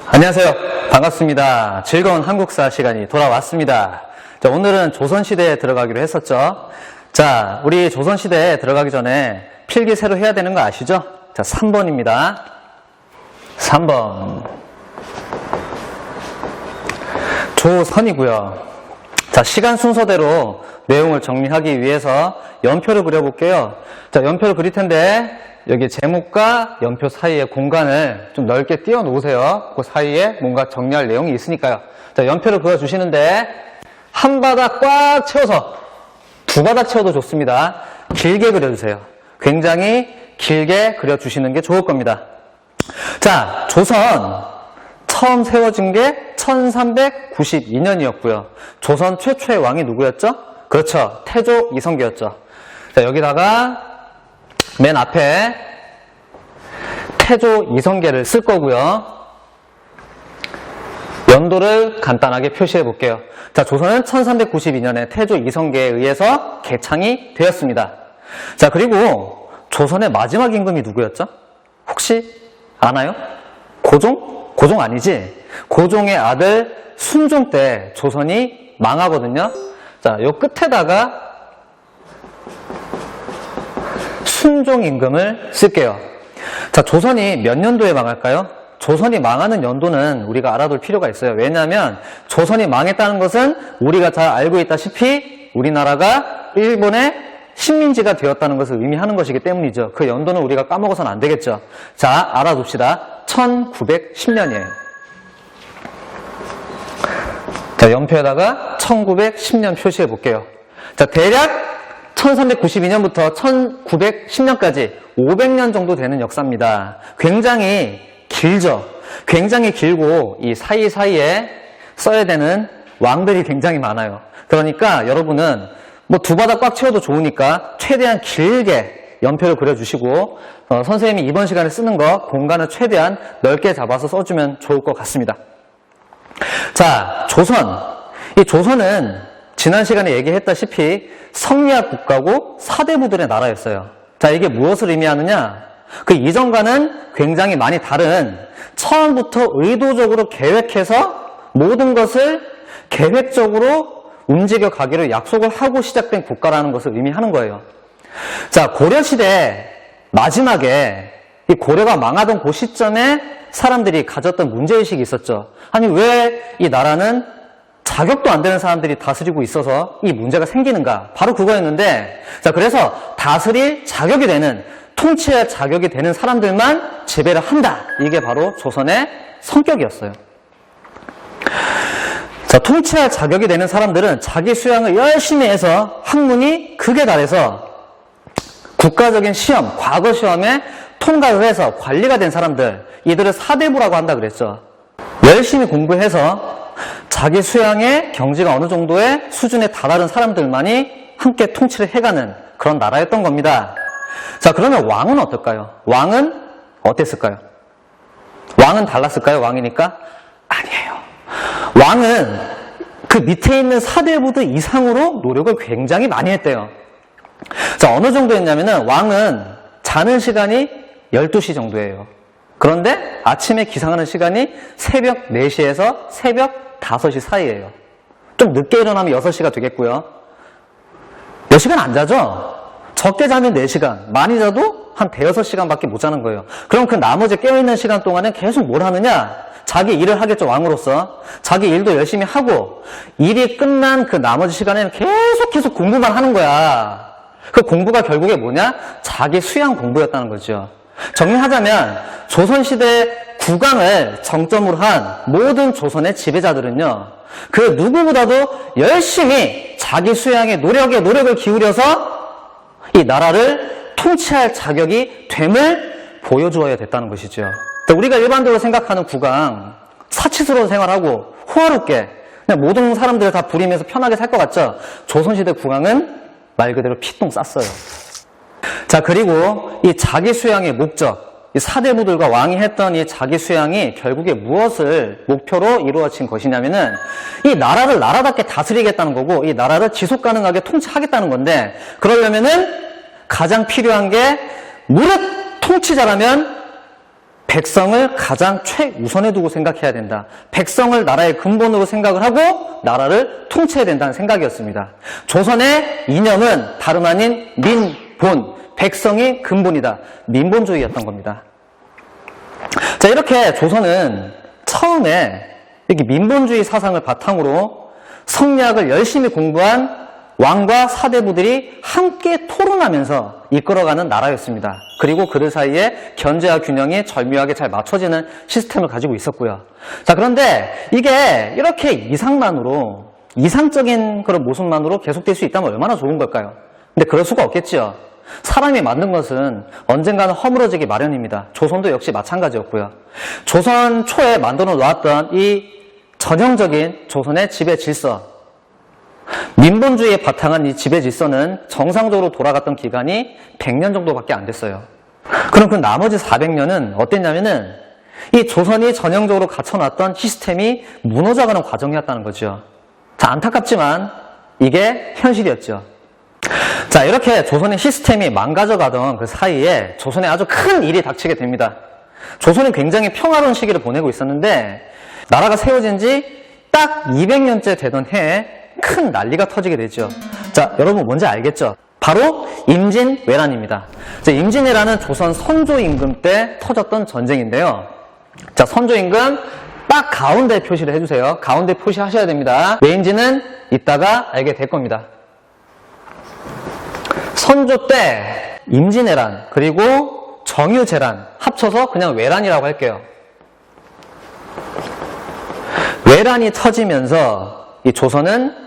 안녕하세요. 반갑습니다. 즐거운 한국사 시간이 돌아왔습니다. 자, 오늘은 조선시대에 들어가기로 했었죠. 자, 우리 조선시대에 들어가기 전에 필기 새로 해야 되는 거 아시죠? 자, 3번입니다. 3번. 조선이고요. 자, 시간 순서대로 내용을 정리하기 위해서 연표를 그려볼게요. 자, 연표를 그릴 텐데 여기 제목과 연표 사이에 공간을 좀 넓게 띄워 놓으세요. 그 사이에 뭔가 정리할 내용이 있으니까요. 자, 연표를 그려주시는데 한 바닥 꽉 채워서 두 바닥 채워도 좋습니다. 길게 그려주세요. 굉장히 길게 그려주시는 게 좋을 겁니다. 자, 조선 처음 세워진 게 1392년이었고요. 조선 최초의 왕이 누구였죠? 그렇죠. 태조 이성계였죠. 자, 여기다가 맨 앞에 태조 이성계를 쓸 거고요. 연도를 간단하게 표시해 볼게요. 자, 조선은 1392년에 태조 이성계에 의해서 개창이 되었습니다. 자, 그리고 조선의 마지막 임금이 누구였죠? 혹시 아나요? 고종? 고종 아니지? 고종의 아들 순종 때 조선이 망하거든요. 자, 요 끝에다가 순종 임금을 쓸게요. 자, 조선이 몇 년도에 망할까요? 조선이 망하는 연도는 우리가 알아둘 필요가 있어요. 왜냐하면 조선이 망했다는 것은 우리가 잘 알고 있다시피 우리나라가 일본의 식민지가 되었다는 것을 의미하는 것이기 때문이죠. 그 연도는 우리가 까먹어서는 안 되겠죠. 자, 알아둡시다. 1910년이에요. 자, 연표에다가 1910년 표시해 볼게요. 자, 대략 1392년부터 1910년까지 500년 정도 되는 역사입니다. 굉장히 길죠. 굉장히 길고 이 사이사이에 써야 되는 왕들이 굉장히 많아요. 그러니까 여러분은 뭐 두 바닥 꽉 채워도 좋으니까 최대한 길게 연표를 그려주시고 선생님이 이번 시간에 쓰는 거 공간을 최대한 넓게 잡아서 써주면 좋을 것 같습니다. 자, 조선. 이 조선은 지난 시간에 얘기했다시피 성리학 국가고 사대부들의 나라였어요. 자, 이게 무엇을 의미하느냐? 그 이전과는 굉장히 많이 다른 처음부터 의도적으로 계획해서 모든 것을 계획적으로 움직여 가기를 약속을 하고 시작된 국가라는 것을 의미하는 거예요. 자, 고려시대 마지막에 이 고려가 망하던 그 시점에 사람들이 가졌던 문제의식이 있었죠. 아니, 왜 이 나라는 자격도 안 되는 사람들이 다스리고 있어서 이 문제가 생기는가? 바로 그거였는데, 자, 그래서 다스릴 자격이 되는, 통치할 자격이 되는 사람들만 지배를 한다. 이게 바로 조선의 성격이었어요. 자, 통치할 자격이 되는 사람들은 자기 수양을 열심히 해서 학문이 극에 달해서 국가적인 시험, 과거 시험에 통과를 해서 관리가 된 사람들, 이들을 사대부라고 한다 그랬죠. 열심히 공부해서 자기 수양의 경지가 어느 정도의 수준에 달하는 사람들만이 함께 통치를 해가는 그런 나라였던 겁니다. 자, 그러면 왕은 어떨까요? 왕은 어땠을까요? 왕은 달랐을까요? 왕이니까? 아니에요. 왕은 그 밑에 있는 사대부들 이상으로 노력을 굉장히 많이 했대요. 자, 어느 정도 했냐면은 왕은 자는 시간이 12시 정도예요. 그런데 아침에 기상하는 시간이 새벽 4시에서 새벽 5시 사이예요. 좀 늦게 일어나면 6시가 되겠고요. 몇 시간 안 자죠? 적게 자면 4시간, 많이 자도 한 대여섯 시간밖에 못 자는 거예요. 그럼 그 나머지 깨어있는 시간 동안은 계속 뭘 하느냐? 자기 일을 하겠죠, 왕으로서. 자기 일도 열심히 하고 일이 끝난 그 나머지 시간에는 계속 공부만 하는 거야. 그 공부가 결국에 뭐냐? 자기 수양 공부였다는 거죠. 정리하자면 조선시대 국왕을 정점으로 한 모든 조선의 지배자들은요, 그 누구보다도 열심히 자기 수양에 노력을 기울여서 이 나라를 통치할 자격이 됨을 보여주어야 됐다는 것이죠. 우리가 일반적으로 생각하는 국왕, 사치스러운 생활하고 호화롭게 그냥 모든 사람들을 다 부리면서 편하게 살 것 같죠? 조선시대 국왕은 말 그대로 피똥 쌌어요. 자, 그리고 이 자기 수양의 목적, 이 사대부들과 왕이 했던 이 자기 수양이 결국에 무엇을 목표로 이루어진 것이냐면은 이 나라를 나라답게 다스리겠다는 거고 이 나라를 지속 가능하게 통치하겠다는 건데, 그러려면은 가장 필요한 게 무릇 통치자라면 백성을 가장 최우선에 두고 생각해야 된다. 백성을 나라의 근본으로 생각을 하고 나라를 통치해야 된다는 생각이었습니다. 조선의 이념은 다름 아닌 민본, 백성이 근본이다. 민본주의였던 겁니다. 자, 이렇게 조선은 처음에 이렇게 민본주의 사상을 바탕으로 성리학을 열심히 공부한 왕과 사대부들이 함께 토론하면서 이끌어가는 나라였습니다. 그리고 그 사이에 견제와 균형이 절묘하게 잘 맞춰지는 시스템을 가지고 있었고요. 자, 그런데 이게 이렇게 이상적인 그런 모습만으로 계속될 수 있다면 얼마나 좋은 걸까요? 근데 그럴 수가 없겠지요. 사람이 만든 것은 언젠가는 허물어지기 마련입니다. 조선도 역시 마찬가지였고요. 조선 초에 만들어 놓았던 이 전형적인 조선의 지배 질서, 민본주의에 바탕한 이 지배 질서는 정상적으로 돌아갔던 기간이 100년 정도밖에 안 됐어요. 그럼 그 나머지 400년은 어땠냐면은 이 조선이 전형적으로 갖춰놨던 시스템이 무너져가는 과정이었다는 거죠. 자, 안타깝지만 이게 현실이었죠. 자, 이렇게 조선의 시스템이 망가져가던 그 사이에 조선에 아주 큰 일이 닥치게 됩니다. 조선은 굉장히 평화로운 시기를 보내고 있었는데 나라가 세워진 지 딱 200년째 되던 해에 큰 난리가 터지게 되죠. 자, 여러분 뭔지 알겠죠? 바로 임진왜란입니다. 자, 임진왜란은 조선 선조임금 때 터졌던 전쟁인데요. 자, 선조임금 딱 가운데 표시를 해주세요. 가운데 표시하셔야 됩니다. 왜인지는 이따가 알게 될 겁니다. 선조 때 임진왜란 그리고 정유재란 합쳐서 그냥 왜란이라고 할게요. 왜란이 터지면서 이 조선은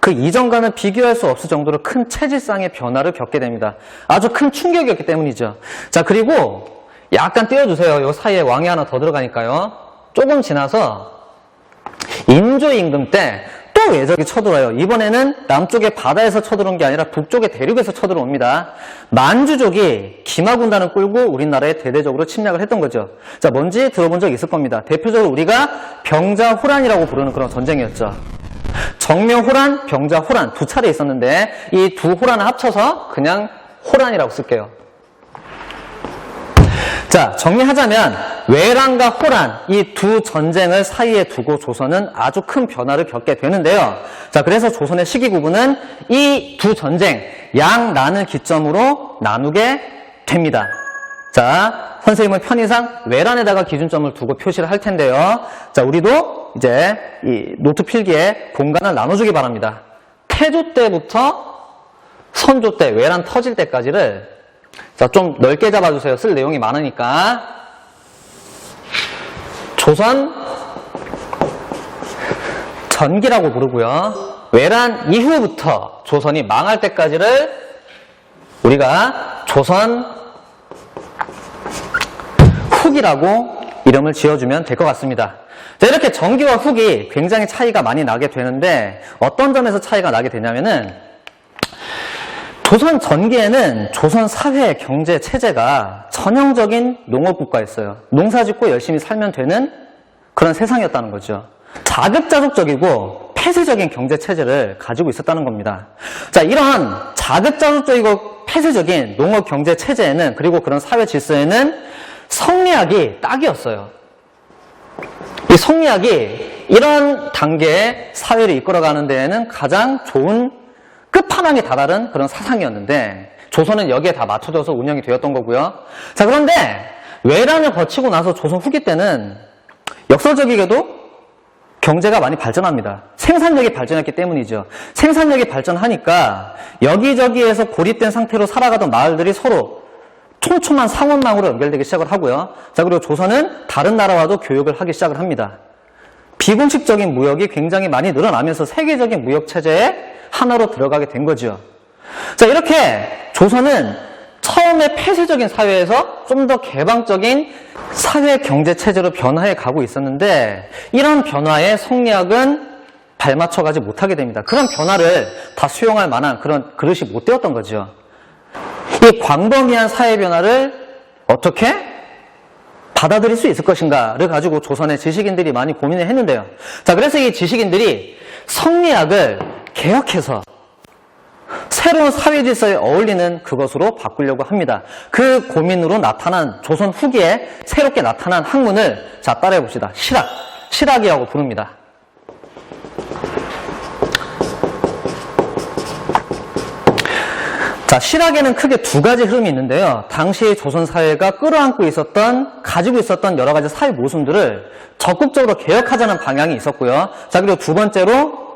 그 이전과는 비교할 수 없을 정도로 큰 체질상의 변화를 겪게 됩니다. 아주 큰 충격이었기 때문이죠. 자, 그리고 약간 띄워주세요. 이 사이에 왕이 하나 더 들어가니까요. 조금 지나서 인조임금 때 또 외적이 쳐들어요. 이번에는 남쪽의 바다에서 쳐들어온 게 아니라 북쪽의 대륙에서 쳐들어옵니다. 만주족이 기마군단을 끌고 우리나라에 대대적으로 침략을 했던 거죠. 자, 뭔지 들어본 적 있을 겁니다. 대표적으로 우리가 병자호란이라고 부르는 그런 전쟁이었죠. 정묘호란, 병자호란 두 차례 있었는데 이 두 호란을 합쳐서 그냥 호란이라고 쓸게요. 자, 정리하자면 왜란과 호란 이 두 전쟁을 사이에 두고 조선은 아주 큰 변화를 겪게 되는데요. 자, 그래서 조선의 시기 구분은 이 두 전쟁 양난을 기점으로 나누게 됩니다. 자, 선생님은 편의상 왜란에다가 기준점을 두고 표시를 할 텐데요. 자, 우리도 이제 이 노트 필기에 공간을 나눠주기 바랍니다. 태조 때부터 선조 때 왜란 터질 때까지를 자, 좀 넓게 잡아주세요. 쓸 내용이 많으니까. 조선 전기라고 부르고요. 왜란 이후부터 조선이 망할 때까지를 우리가 조선 후기라고 이름을 지어주면 될 것 같습니다. 자, 이렇게 전기와 후기 굉장히 차이가 많이 나게 되는데 어떤 점에서 차이가 나게 되냐면은 조선 전기에는 조선 사회, 경제, 체제가 전형적인 농업국가였어요. 농사짓고 열심히 살면 되는 그런 세상이었다는 거죠. 자급자족적이고 폐쇄적인 경제 체제를 가지고 있었다는 겁니다. 자, 이런 자급자족적이고 폐쇄적인 농업 경제 체제에는 그리고 그런 사회 질서에는 성리학이 딱이었어요. 이 성리학이 이런 단계의 사회를 이끌어가는 데에는 가장 좋은 끝판왕에 다다른 그런 사상이었는데 조선은 여기에 다 맞춰져서 운영이 되었던 거고요. 자, 그런데 왜란을 거치고 나서 조선 후기 때는 역설적이게도 경제가 많이 발전합니다. 생산력이 발전했기 때문이죠. 생산력이 발전하니까 여기저기에서 고립된 상태로 살아가던 마을들이 서로 촘촘한 상원망으로 연결되기 시작을 하고요. 자, 그리고 조선은 다른 나라와도 교역을 하기 시작을 합니다. 비공식적인 무역이 굉장히 많이 늘어나면서 세계적인 무역 체제에 하나로 들어가게 된 거죠. 자, 이렇게 조선은 처음에 폐쇄적인 사회에서 좀 더 개방적인 사회 경제 체제로 변화해 가고 있었는데 이런 변화에 성리학은 발맞춰 가지 못하게 됩니다. 그런 변화를 다 수용할 만한 그런 그릇이 못 되었던 거죠. 이 광범위한 사회 변화를 어떻게 받아들일 수 있을 것인가를 가지고 조선의 지식인들이 많이 고민을 했는데요. 자, 그래서 이 지식인들이 성리학을 개혁해서 새로운 사회 질서에 어울리는 그것으로 바꾸려고 합니다. 그 고민으로 나타난 조선 후기에 새롭게 나타난 학문을 자 따라해 봅시다. 실학이라고 부릅니다. 자, 실학에는 크게 두 가지 흐름이 있는데요. 당시 조선 사회가 끌어안고 있었던, 가지고 있었던 여러 가지 사회 모순들을 적극적으로 개혁하자는 방향이 있었고요. 자, 그리고 두 번째로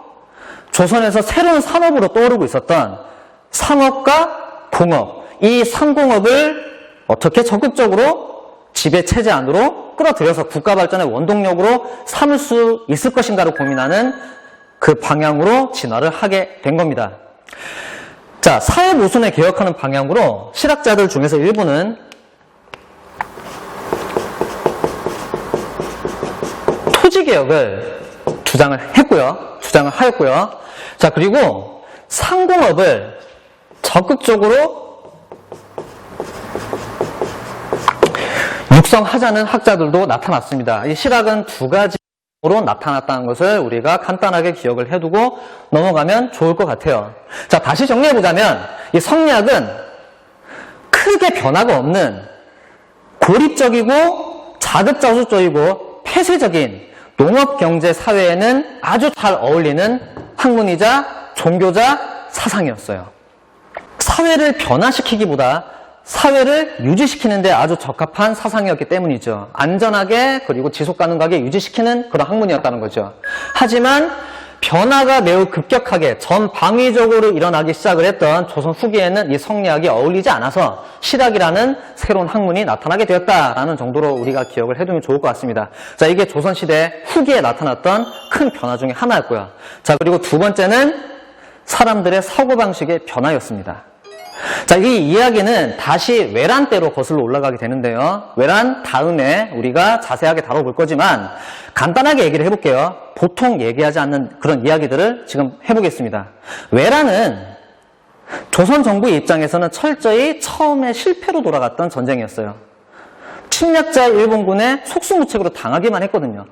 조선에서 새로운 산업으로 떠오르고 있었던 상업과 공업, 이 상공업을 어떻게 적극적으로 지배 체제 안으로 끌어들여서 국가 발전의 원동력으로 삼을 수 있을 것인가를 고민하는 그 방향으로 진화를 하게 된 겁니다. 자, 사회 모순을 개혁하는 방향으로 실학자들 중에서 일부는 토지 개혁을 주장을 하였고요. 자, 그리고 상공업을 적극적으로 육성하자는 학자들도 나타났습니다. 이 실학은 두 가지로 나타났다는 것을 우리가 간단하게 기억을 해두고 넘어가면 좋을 것 같아요. 자, 다시 정리해보자면 이 성리학은 크게 변화가 없는 고립적이고 자급자족적이고 폐쇄적인 농업경제 사회에는 아주 잘 어울리는 학문이자 종교자 사상이었어요. 사회를 변화시키기보다 사회를 유지시키는 데 아주 적합한 사상이었기 때문이죠. 안전하게 그리고 지속가능하게 유지시키는 그런 학문이었다는 거죠. 하지만 변화가 매우 급격하게 전방위적으로 일어나기 시작을 했던 조선 후기에는 이 성리학이 어울리지 않아서 실학이라는 새로운 학문이 나타나게 되었다라는 정도로 우리가 기억을 해두면 좋을 것 같습니다. 자, 이게 조선시대 후기에 나타났던 큰 변화 중에 하나였고요. 자, 그리고 두 번째는 사람들의 사고방식의 변화였습니다. 자, 이 이야기는 다시 외란 때로 거슬러 올라가게 되는데요. 외란 다음에 우리가 자세하게 다뤄볼 거지만 간단하게 얘기를 해볼게요. 보통 얘기하지 않는 그런 이야기들을 지금 해보겠습니다. 외란은 조선 정부의 입장에서는 철저히 처음에 실패로 돌아갔던 전쟁이었어요. 침략자 일본군에 속수무책으로 당하기만 했거든요.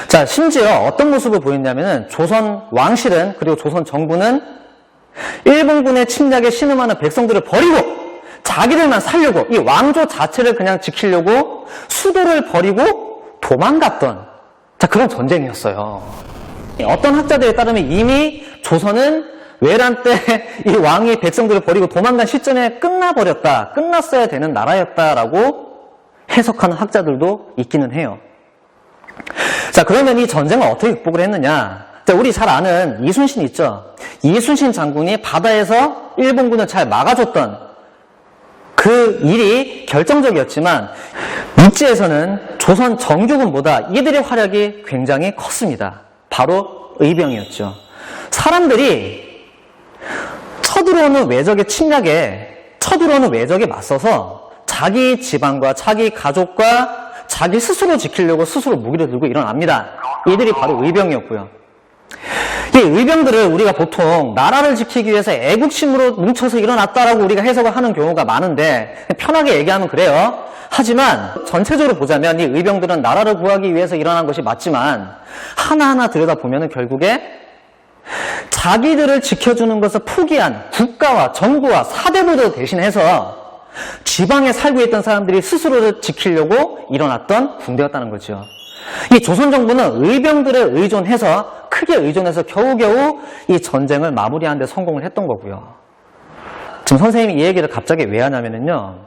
자, 심지어 어떤 모습을 보였냐면은 조선 왕실은 그리고 조선 정부는 일본군의 침략에 신음하는 백성들을 버리고 자기들만 살려고 이 왕조 자체를 그냥 지키려고 수도를 버리고 도망갔던 자, 그런 전쟁이었어요. 어떤 학자들에 따르면 이미 조선은 외란 때 이 왕이 백성들을 버리고 도망간 시점에 끝났어야 되는 나라였다라고 해석하는 학자들도 있기는 해요. 자, 그러면 이 전쟁을 어떻게 극복을 했느냐? 자, 우리 잘 아는 이순신 있죠? 이순신 장군이 바다에서 일본군을 잘 막아줬던 그 일이 결정적이었지만 육지에서는 조선 정규군보다 이들의 활약이 굉장히 컸습니다. 바로 의병이었죠. 사람들이 쳐들어오는 외적의 침략에 쳐들어오는 외적에 맞서서 자기 집안과 자기 가족과 자기 스스로 지키려고 스스로 무기를 들고 일어납니다. 이들이 바로 의병이었고요. 이 의병들을 우리가 보통 나라를 지키기 위해서 애국심으로 뭉쳐서 일어났다라고 우리가 해석을 하는 경우가 많은데 편하게 얘기하면 그래요. 하지만 전체적으로 보자면 이 의병들은 나라를 구하기 위해서 일어난 것이 맞지만 하나하나 들여다보면 결국에 자기들을 지켜주는 것을 포기한 국가와 정부와 사대부를 대신해서 지방에 살고 있던 사람들이 스스로를 지키려고 일어났던 군대였다는 거죠. 이 조선 정부는 의병들에 의존해서 크게 의존해서 겨우겨우 이 전쟁을 마무리하는 데 성공을 했던 거고요. 지금 선생님이 이 얘기를 갑자기 왜 하냐면요.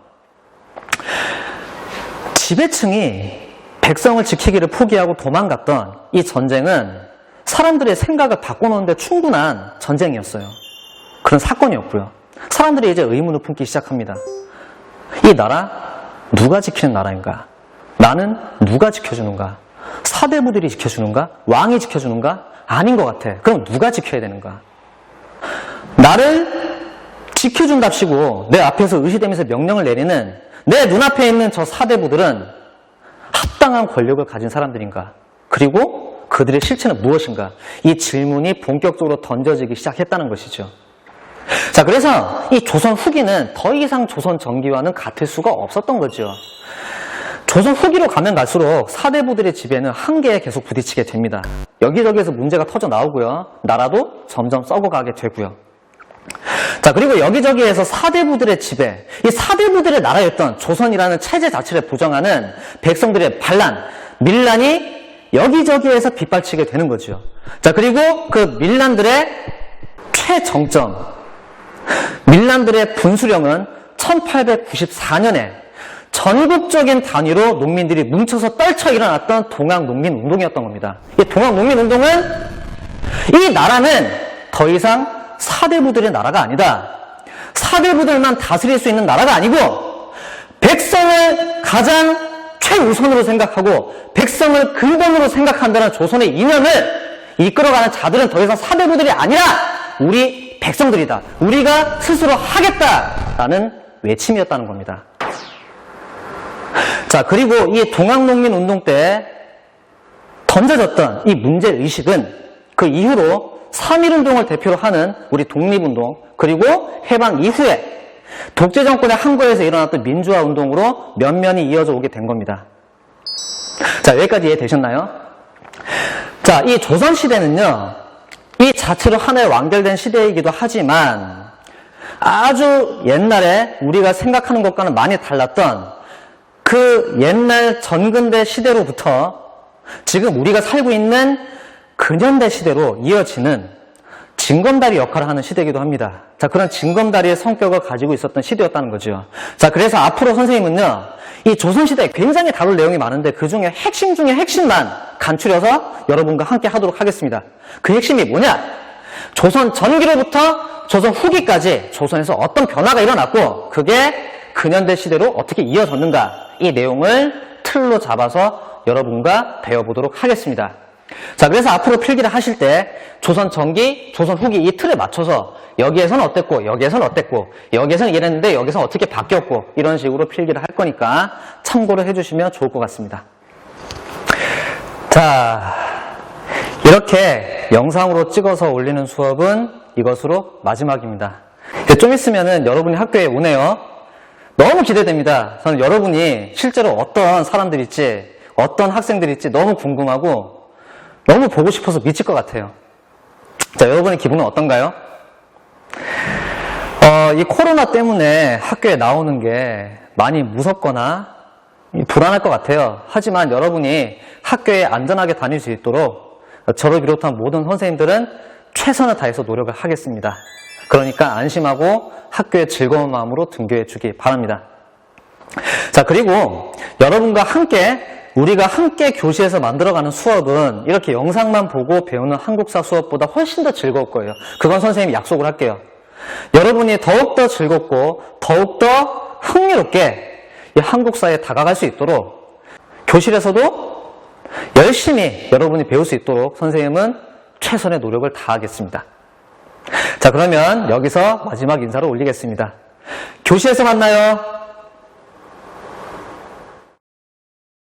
지배층이 백성을 지키기를 포기하고 도망갔던 이 전쟁은 사람들의 생각을 바꿔놓는데 충분한 전쟁이었어요. 그런 사건이었고요. 사람들이 이제 의문을 품기 시작합니다. 이 나라 누가 지키는 나라인가? 나는 누가 지켜주는가? 사대부들이 지켜주는가? 왕이 지켜주는가? 아닌 것 같아. 그럼 누가 지켜야 되는가? 나를 지켜준답시고 내 앞에서 의시되면서 명령을 내리는 내 눈앞에 있는 저 사대부들은 합당한 권력을 가진 사람들인가? 그리고 그들의 실체는 무엇인가? 이 질문이 본격적으로 던져지기 시작했다는 것이죠. 자, 그래서 이 조선 후기는 더 이상 조선 전기와는 같을 수가 없었던 거죠. 조선 후기로 가면 갈수록 사대부들의 지배는 한계에 계속 부딪히게 됩니다. 여기저기에서 문제가 터져 나오고요. 나라도 점점 썩어가게 되고요. 자, 그리고 여기저기에서 사대부들의 지배, 이 사대부들의 나라였던 조선이라는 체제 자체를 부정하는 백성들의 반란, 밀란이 여기저기에서 빗발치게 되는 거죠. 자, 그리고 그 밀란들의 최정점, 밀란들의 분수령은 1894년에 전국적인 단위로 농민들이 뭉쳐서 떨쳐 일어났던 동학농민운동이었던 겁니다. 이 동학농민운동은 이 나라는 더 이상 사대부들의 나라가 아니다. 사대부들만 다스릴 수 있는 나라가 아니고 백성을 가장 최우선으로 생각하고 백성을 근본으로 생각한다는 조선의 이념을 이끌어가는 자들은 더 이상 사대부들이 아니라 우리 백성들이다. 우리가 스스로 하겠다라는 외침이었다는 겁니다. 자, 그리고 이 동학농민운동 때 던져졌던 이 문제의식은 그 이후로 3.1운동을 대표로 하는 우리 독립운동, 그리고 해방 이후에 독재정권의 항거에서 일어났던 민주화운동으로 면면이 이어져 오게 된 겁니다. 자, 여기까지 이해되셨나요? 자, 이 조선시대는요, 이 자체로 하나의 완결된 시대이기도 하지만 아주 옛날에 우리가 생각하는 것과는 많이 달랐던 그 옛날 전근대 시대로부터 지금 우리가 살고 있는 근현대 시대로 이어지는 징검다리 역할을 하는 시대이기도 합니다. 자, 그런 징검다리의 성격을 가지고 있었던 시대였다는 거죠. 자, 그래서 앞으로 선생님은요, 이 조선시대에 굉장히 다룰 내용이 많은데 그 중에 핵심 중에 핵심만 간추려서 여러분과 함께 하도록 하겠습니다. 그 핵심이 뭐냐? 조선 전기로부터 조선 후기까지 조선에서 어떤 변화가 일어났고 그게 근현대 시대로 어떻게 이어졌는가, 이 내용을 틀로 잡아서 여러분과 배워보도록 하겠습니다. 자, 그래서 앞으로 필기를 하실 때 조선 전기, 조선 후기 이 틀에 맞춰서 여기에서는 어땠고 여기에서는 어땠고 여기에서는 이랬는데 여기서 어떻게 바뀌었고 이런 식으로 필기를 할 거니까 참고를 해주시면 좋을 것 같습니다. 자, 이렇게 영상으로 찍어서 올리는 수업은 이것으로 마지막입니다. 좀 있으면은 여러분이 학교에 오네요. 너무 기대됩니다. 저는 여러분이 실제로 어떤 사람들일지, 어떤 학생들일지 너무 궁금하고 너무 보고 싶어서 미칠 것 같아요. 자, 여러분의 기분은 어떤가요? 이 코로나 때문에 학교에 나오는 게 많이 무섭거나 불안할 것 같아요. 하지만 여러분이 학교에 안전하게 다닐 수 있도록 저를 비롯한 모든 선생님들은 최선을 다해서 노력을 하겠습니다. 그러니까 안심하고 학교에 즐거운 마음으로 등교해 주기 바랍니다. 자, 그리고 여러분과 함께 우리가 함께 교실에서 만들어가는 수업은 이렇게 영상만 보고 배우는 한국사 수업보다 훨씬 더 즐거울 거예요. 그건 선생님이 약속을 할게요. 여러분이 더욱더 즐겁고 더욱더 흥미롭게 이 한국사에 다가갈 수 있도록 교실에서도 열심히 여러분이 배울 수 있도록 선생님은 최선의 노력을 다하겠습니다. 자, 그러면 여기서 마지막 인사를 올리겠습니다. 교실에서 만나요.